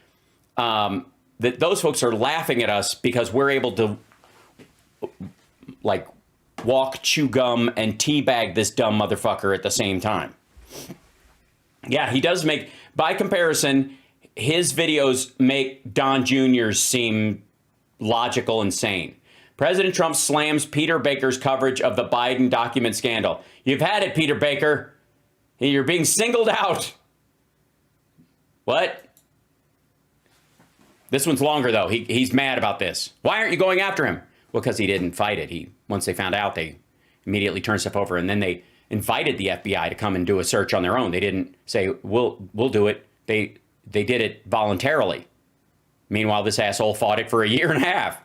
that those folks are laughing at us because we're able to like walk, chew gum, and teabag this dumb motherfucker at the same time. Yeah, he does make, by comparison, his videos make Don Jr.'s seem logical and sane. President Trump slams Peter Baker's coverage of the Biden document scandal. You've had it, Peter Baker. You're being singled out. What? This one's longer, though. He's mad about this. Why aren't you going after him? Well, because he didn't fight it. Once they found out, they immediately turned stuff over, and then they invited the FBI to come and do a search on their own. They didn't say, we'll do it. They did it voluntarily. Meanwhile, this asshole fought it for a year and a half.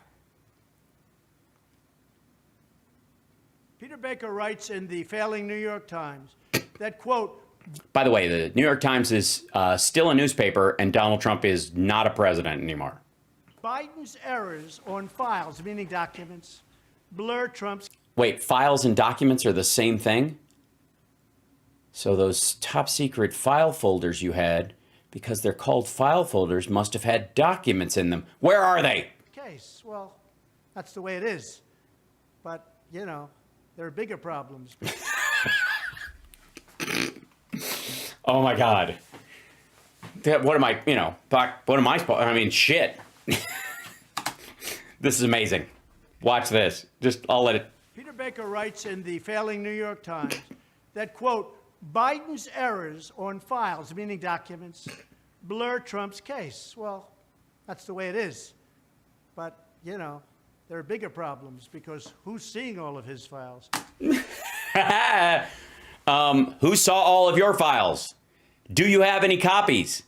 Peter Baker writes in the failing New York Times that, quote, by the way, the New York Times is still a newspaper, and Donald Trump is not a president anymore. Biden's errors on files, meaning documents, blur Trump's... Wait, files and documents are the same thing? So those top secret file folders you had, because they're called file folders, must have had documents in them. Where are they? Case. Well, that's the way it is. But, there are bigger problems. Oh my God. What am I, what am I supposed, I mean, shit. This is amazing. Watch this. I'll let it. Peter Baker writes in the failing New York Times that, quote, Biden's errors on files, meaning documents, blur Trump's case. Well, that's the way it is. But, there are bigger problems because who's seeing all of his files? Who saw all of your files? Do you have any copies?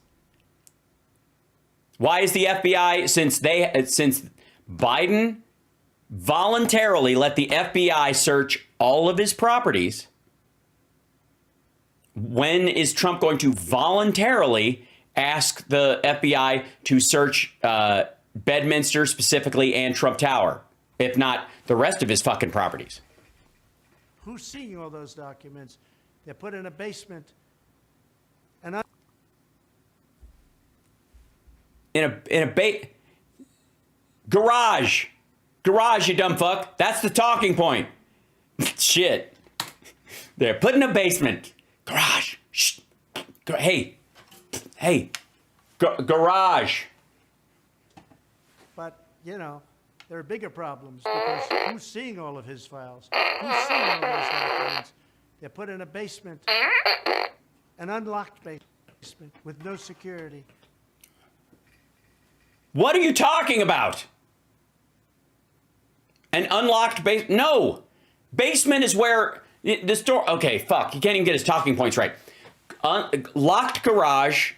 Why is the FBI, since Biden voluntarily let the FBI search all of his properties, when is Trump going to voluntarily ask the FBI to search Bedminster specifically and Trump Tower, if not the rest of his fucking properties? Who's seeing all those documents? They're put in a basement. Garage, you dumb fuck. That's the talking point. Shit. They're put in a basement. Garage. Shh. Hey. Garage. But, there are bigger problems because who's seeing all of his files? Who's seeing all those documents? They're put in a basement, an unlocked basement with no security. What are you talking about? An unlocked basement? No. Basement is where this door. Okay, fuck. You can't even get his talking points right. Locked garage.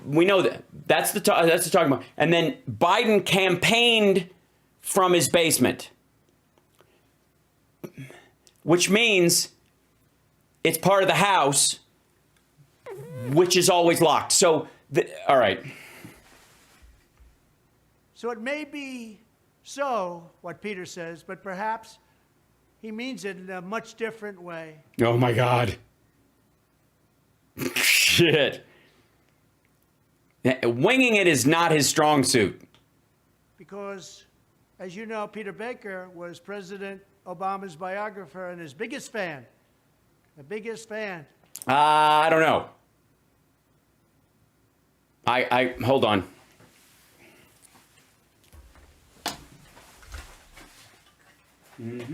We know that. That's the talking point. And then Biden campaigned from his basement, which means it's part of the House, which is always locked. So, all right. So it may be so, what Peter says, but perhaps he means it in a much different way. Oh my God. Shit. Winging it is not his strong suit. Because, as you know, Peter Baker was President Obama's biographer and his biggest fan. The biggest fan. I don't know. I hold on. Give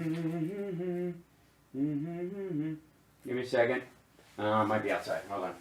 me a second. I might be outside. Hold on.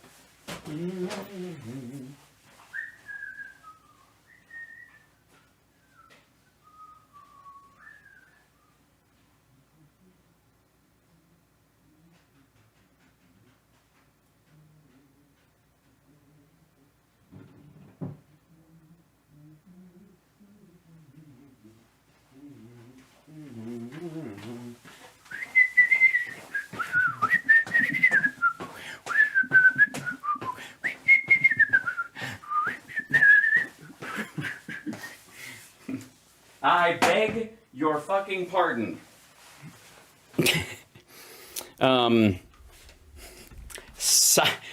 I beg your fucking pardon.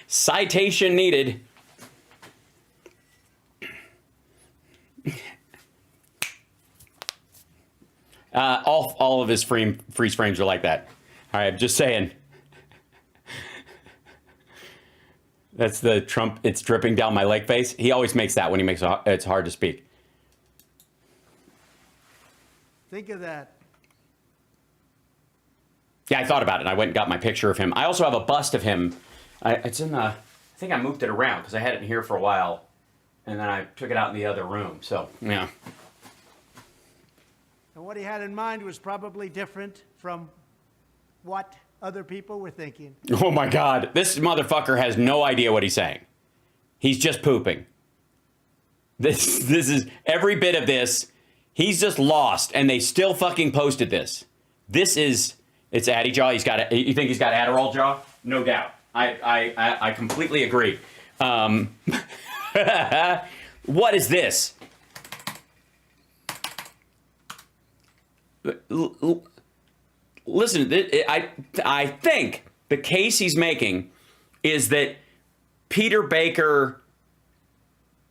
Citation needed. All of his freeze frames are like that. All right, I'm just saying. That's the Trump, it's dripping down my leg face. He always makes that when he makes it's hard to speak. Think of that. Yeah, I thought about it. And I went and got my picture of him. I also have a bust of him. It's in the, I think I moved it around because I had it in here for a while. And then I took it out in the other room. So, yeah. And what he had in mind was probably different from what other people were thinking. Oh my God. This motherfucker has no idea what he's saying. He's just pooping. This is every bit of this. He's just lost, and they still fucking posted this. It's Addy jaw. You think he's got Adderall jaw? No doubt. I completely agree. What is this? Listen, I think the case he's making is that Peter Baker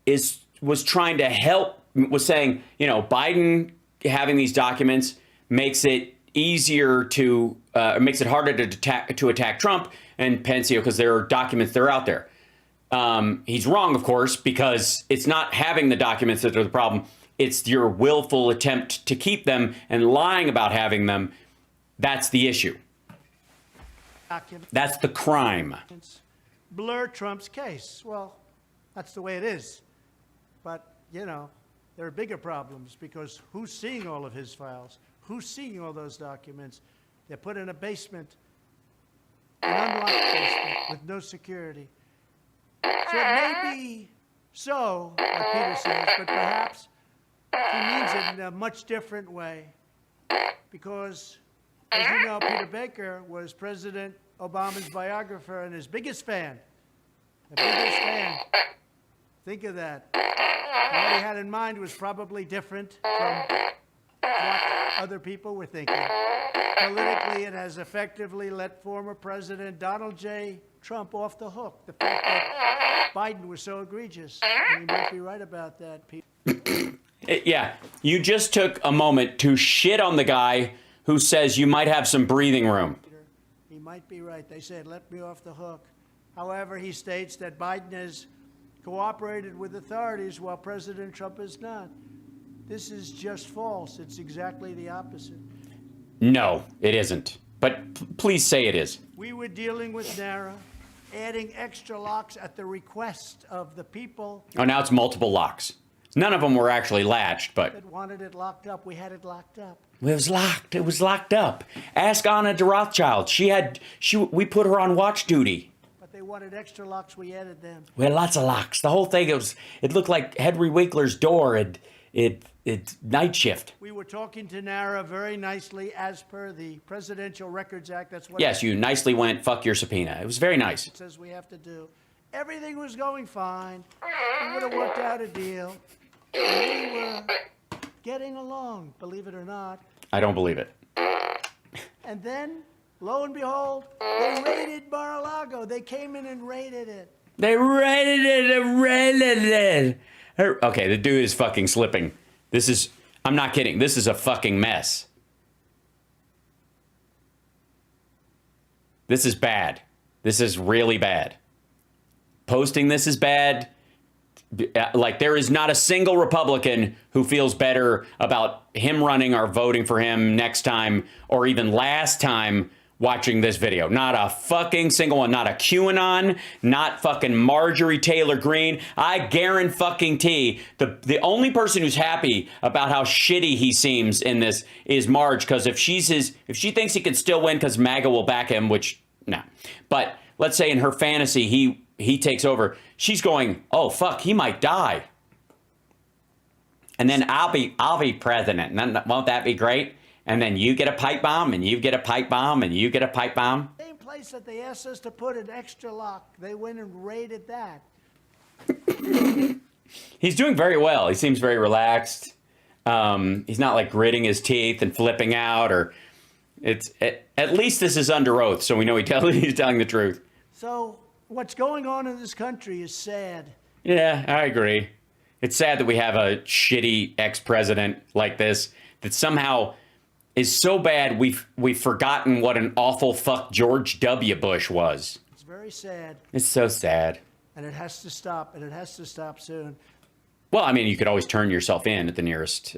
was trying to help, was saying, Biden having these documents makes it easier to, makes it harder to attack Trump and Pence because there are documents that are out there. He's wrong, of course, because it's not having the documents that are the problem. It's your willful attempt to keep them and lying about having them. That's the issue. That's the crime. Blur Trump's case. Well, that's the way it is. But, there are bigger problems because who's seeing all of his files? Who's seeing all those documents? They're put in a basement, an unlocked basement with no security. So it may be so, what Peter says, but perhaps he means it in a much different way. Because, as you know, Peter Baker was President Obama's biographer and his biggest fan. The biggest fan. Think of that. And what he had in mind was probably different from what other people were thinking. Politically, it has effectively let former President Donald J. Trump off the hook. The fact that Biden was so egregious. And he might be right about that, Pete. Yeah, you just took a moment to shit on the guy who says you might have some breathing room. He might be right. They said, let me off the hook. However, he states that Biden has cooperated with authorities while President Trump has not. This is just false. It's exactly the opposite. No, it isn't. But please say it is. We were dealing with NARA, adding extra locks at the request of the people. Oh, now it's multiple locks. None of them were actually latched, but... that wanted it locked up. We had it locked up. It was locked. It was locked up. Ask Anna de Rothschild. We put her on watch duty. But they wanted extra locks. We added them. We had lots of locks. The whole thing, it looked like Henry Winkler's door. It it's night shift. We were talking to Nara very nicely as per the Presidential Records Act. That's what Yes, you nicely went, fuck your subpoena. It was very nice. it says we have to do. Everything was going fine. We would have worked out a deal. We were getting along, believe it or not. I don't believe it. And then, lo and behold, they raided Mar-a-Lago. They came in and raided it. They raided it. Okay, the dude is fucking slipping. I'm not kidding. This is a fucking mess. This is bad. This is really bad. Posting this is bad. Like, there is not a single Republican who feels better about him running or voting for him next time or even last time watching this video. Not a fucking single one. Not a QAnon. Not fucking Marjorie Taylor Greene. I guarantee the only person who's happy about how shitty he seems in this is Marge, because if she thinks he can still win because MAGA will back him, which, no. But let's say in her fantasy he takes over, she's going, oh fuck, he might die. And then I'll be president. And then won't that be great? And then you get a pipe bomb, and you get a pipe bomb, and you get a pipe bomb. Same place that they asked us to put an extra lock. They went and raided that. He's doing very well. He seems very relaxed. He's not like gritting his teeth and flipping out, or at least this is under oath, so we know he's telling the truth. So what's going on in this country is sad. Yeah, I agree. It's sad that we have a shitty ex-president like this that somehow is so bad we've forgotten what an awful fuck George W. Bush was. It's very sad. It's so sad. And it has to stop, and it has to stop soon. Well, I mean, you could always turn yourself in at the nearest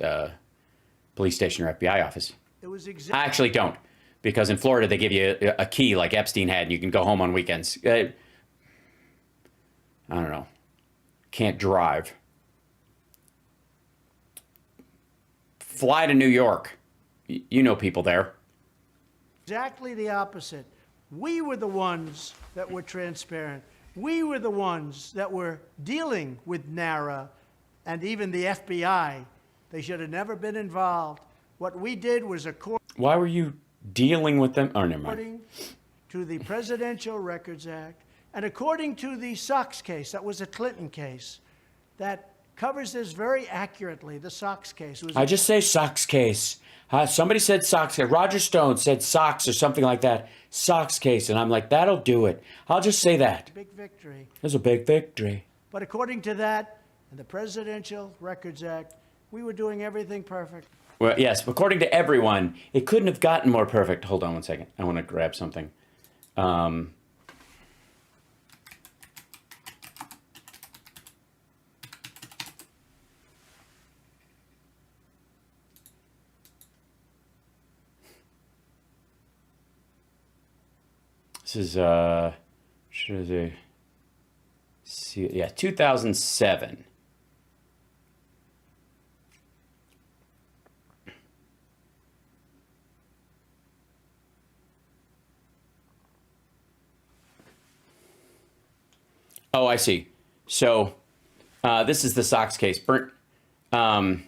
police station or FBI office. It was I actually don't, because in Florida they give you a key like Epstein had, and you can go home on weekends. I don't know. Can't drive. Fly to New York. You know people there. exactly the opposite. We were the ones that were transparent. We were the ones that were dealing with NARA and even the FBI. They should have never been involved. What we did was Why were you dealing with them? Oh, never mind. according to the Presidential Records Act and according to the Sox case, that was a Clinton case, that covers this very accurately, the Sox case. It was I just say Sox case. Somebody said Sox case. Roger Stone said Sox or something like that. Sox case. And I'm like, that'll do it. I'll just say that. a big victory. It was a big victory. But according to that and the Presidential Records Act, we were doing everything perfect. Well, yes, according to everyone, it couldn't have gotten more perfect. Hold on one second. I want to grab something. This is, should I see? Yeah, 2007. Oh, I see. So this is the Sox case. Clinton's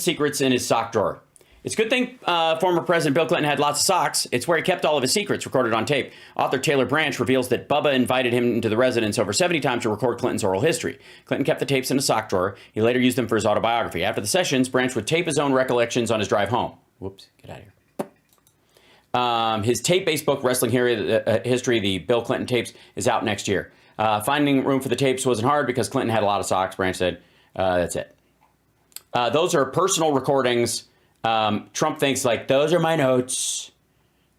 secrets in his sock drawer. It's a good thing former President Bill Clinton had lots of socks. It's where he kept all of his secrets recorded on tape. Author Taylor Branch reveals that Bubba invited him into the residence over 70 times to record Clinton's oral history. Clinton kept the tapes in a sock drawer. He later used them for his autobiography. After the sessions, Branch would tape his own recollections on his drive home. Whoops, get out of here. His tape-based book, Wrestling History, the Bill Clinton tapes, is out next year. Finding room for the tapes wasn't hard because Clinton had a lot of socks. Branch said, that's it. Those are personal recordings. Trump thinks, like, those are my notes.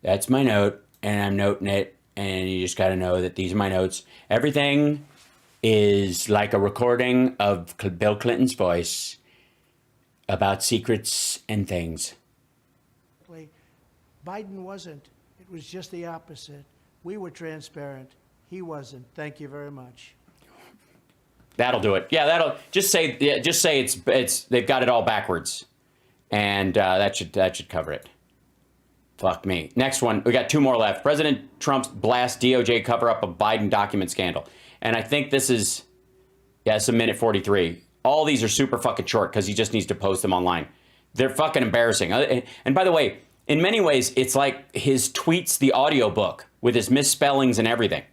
That's my note, and I'm noting it, and you just got to know that these are my notes. Everything is like a recording of Bill Clinton's voice about secrets and things. Biden wasn't. It was just the opposite. We were transparent. He wasn't. Thank you very much. That'll do it. Yeah, that'll just say it's they've got it all backwards. And that should cover it. Fuck me. Next one. We got two more left. President Trump's blast DOJ cover up a Biden document scandal. And I think this is, yeah, it's a minute 43. All these are super fucking short because he just needs to post them online. They're fucking embarrassing. And by the way, in many ways, it's like his tweets, the audiobook with his misspellings and everything.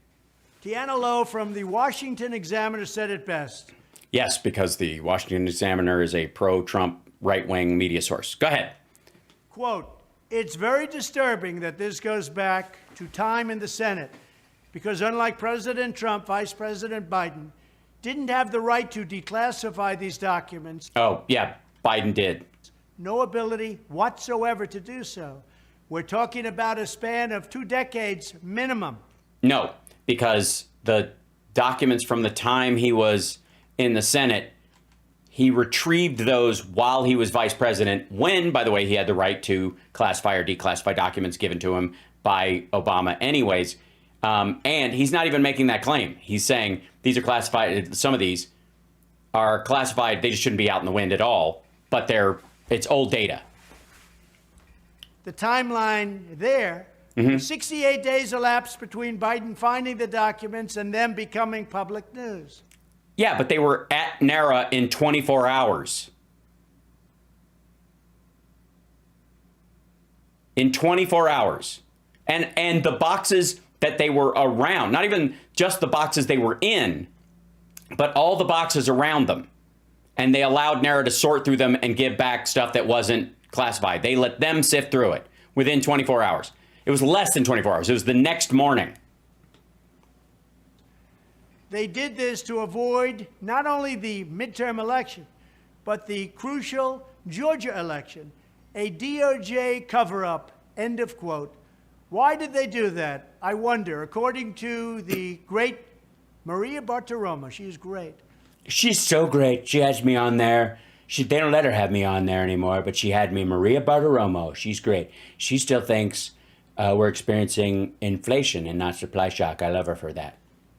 Tiana Lowe from the Washington Examiner said it best. Yes, because the Washington Examiner is a pro-Trump right-wing media source. Go ahead. Quote, "It's very disturbing that this goes back to time in the Senate because unlike President Trump, Vice President Biden didn't have the right to declassify these documents. Oh, yeah, Biden did. No ability whatsoever to do so. We're talking about a span of 2 decades minimum." No, because the documents from the time he was in the Senate, he retrieved those while he was vice president, when, by the way, he had the right to classify or declassify documents given to him by Obama anyways. And he's not even making that claim. He's saying these are classified. Some of these are classified. They just shouldn't be out in the wind at all. But it's old data. The timeline there, 68 days elapsed between Biden finding the documents and them becoming public news. Yeah, but they were at NARA in 24 hours. In 24 hours. And the boxes that they were around, not even just the boxes they were in, but all the boxes around them. And they allowed NARA to sort through them and give back stuff that wasn't classified. They let them sift through it within 24 hours. It was less than 24 hours. It was the next morning. They did this to avoid not only the midterm election, but the crucial Georgia election, a DOJ cover-up, end of quote. Why did they do that? I wonder. According to the great Maria Bartiromo, she's great. She's so great. She has me on there. They don't let her have me on there anymore, but she had me. Maria Bartiromo. She's great. She still thinks we're experiencing inflation and not supply shock. I love her for that.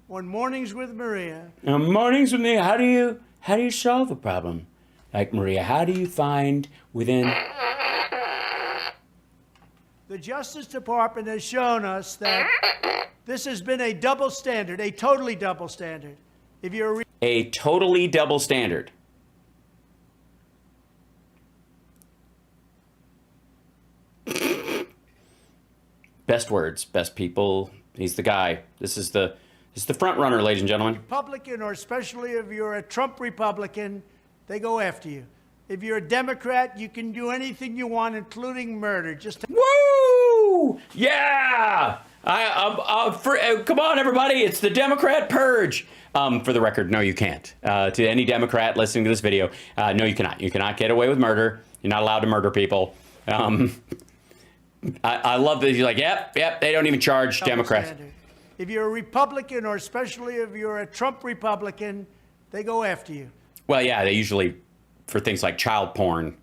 On Mornings with Maria. Mornings with me. How do you solve a problem? Like Maria, how do you find within... The Justice Department has shown us that this has been a double standard, a totally double standard. If you're a totally double standard. Best words, best people. He's the guy. This is the front runner, ladies and gentlemen. Republican, or especially if you're a Trump Republican, they go after you. If you're a Democrat, you can do anything you want, including murder. Woo! Yeah! Come on, everybody. It's the Democrat purge. For the record, no, you can't. To any Democrat listening to this video, no, you cannot. You cannot get away with murder. You're not allowed to murder people. I love that you're like, yep, they don't even charge Democrats. Standard. If you're a Republican, or especially if you're a Trump Republican, they go after you. Well, yeah, they usually, for things like child porn,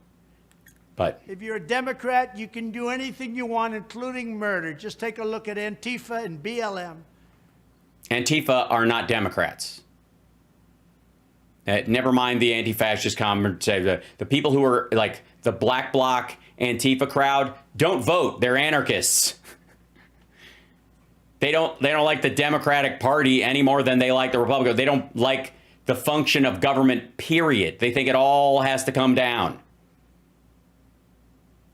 but... If you're a Democrat, you can do anything you want, including murder. Just take a look at Antifa and BLM. Antifa are not Democrats. Never mind the anti-fascist comment. The people who are like the Black Bloc Antifa crowd don't vote. They're anarchists. They don't like the Democratic Party any more than they like the Republican. They don't like the function of government, period. They think it all has to come down.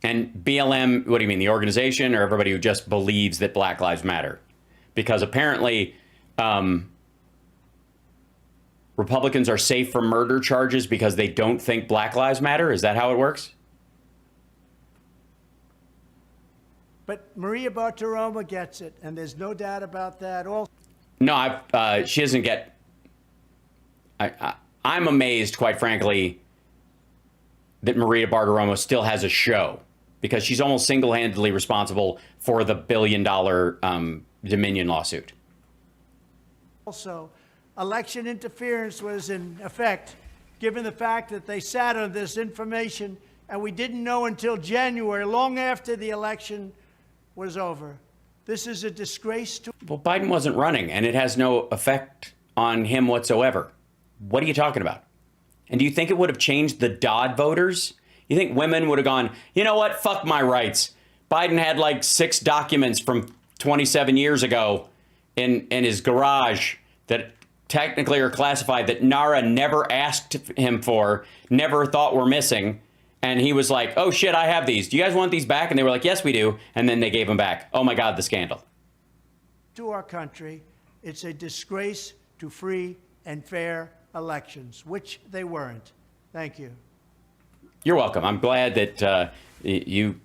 And BLM, what do you mean, the organization, or everybody who just believes that Black Lives Matter? Because apparently Republicans are safe from murder charges because they don't think Black Lives Matter? Is that how it works? But Maria Bartiromo gets it, and there's no doubt about that. No, she doesn't get... I'm amazed, quite frankly, that Maria Bartiromo still has a show, because she's almost single-handedly responsible for the $1 billion Dominion lawsuit. Also, election interference was in effect, given the fact that they sat on this information, and we didn't know until January, long after the election was over. This is a disgrace to... Well, Biden wasn't running, and it has no effect on him whatsoever. What are you talking about? And do you think it would have changed the Dodd voters? You think women would have gone, you know what, fuck my rights. Biden had like 6 documents from 27 years ago in his garage that technically are classified that NARA never asked him for, never thought were missing. And he was like, oh shit, I have these. Do you guys want these back? And they were like, yes, we do. And then they gave them back. Oh my God, the scandal. To our country, it's a disgrace to free and fair elections, which they weren't. Thank you. You're welcome. I'm glad that you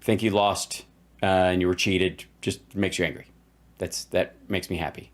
think you lost and you were cheated. Just makes you angry. That makes me happy.